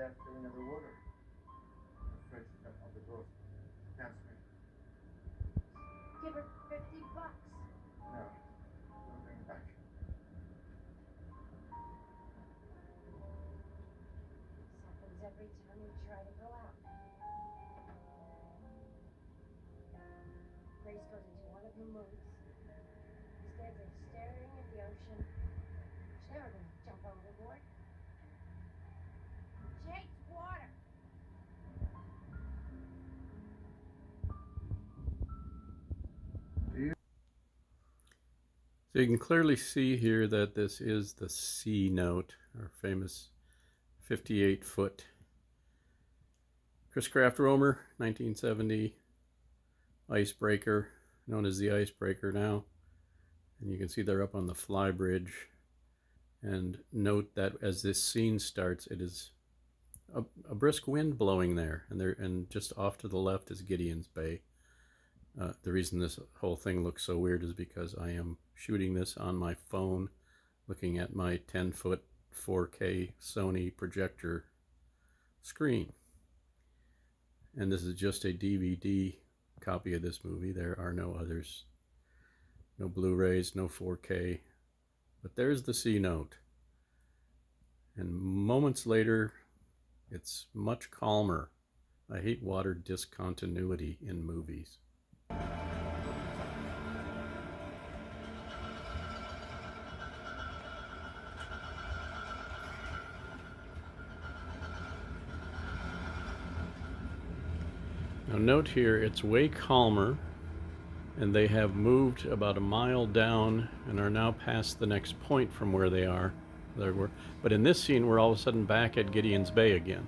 death in the water. Afraid to jump on the boat. Can't swim. Give her $50. No. Don't bring back. This happens every time we try to go out. Grace goes into one of her moods. Instead of staring at the ocean, she's never going to jump overboard. She hates water. So you can clearly see here that this is the Seanote, our famous 58-foot Chris Craft Roamer, 1970 icebreaker, known as the icebreaker now. And you can see they're up on the fly bridge. And note that as this scene starts, it is a brisk wind blowing there, and just off to the left is Gideon's Bay. The reason this whole thing looks so weird is because I am shooting this on my phone, looking at my 10-foot 4K Sony projector screen. And this is just a DVD copy of this movie. There are no others. No Blu-rays, no 4K. But there's the Seanote. And moments later, it's much calmer. I hate water discontinuity in movies. Now note here, it's way calmer, and they have moved about a mile down and are now past the next point from where they are. But in this scene, we're all of a sudden back at Gideon's Bay again.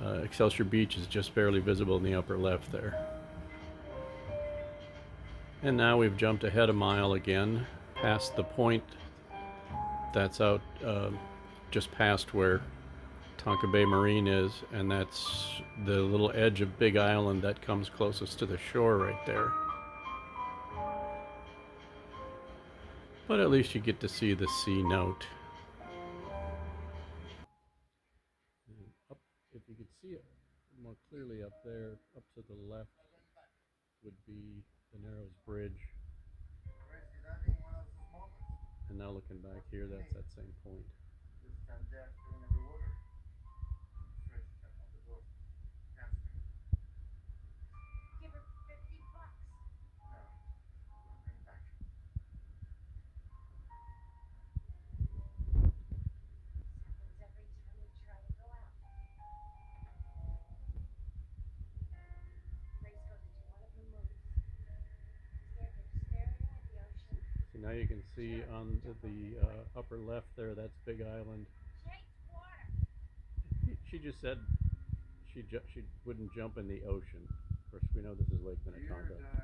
Excelsior Beach is just barely visible in the upper left there. And now we've jumped ahead a mile again, past the point that's out just past where Tonka Bay Marine is, and that's the little edge of Big Island that comes closest to the shore right there. But at least you get to see the Seanote. Up, if you could see it more clearly up there, up to the left would be the Narrows Bridge. And now looking back here, that's that same point. Give her $50. This happens every time we try to go out. Grace goes into one of her moods. Instead of staring at the ocean. So now you can see on the upper left there, that's Big Island. She hates water. She just said she wouldn't jump in the ocean. Of course, we know this is Lake Minnetonka.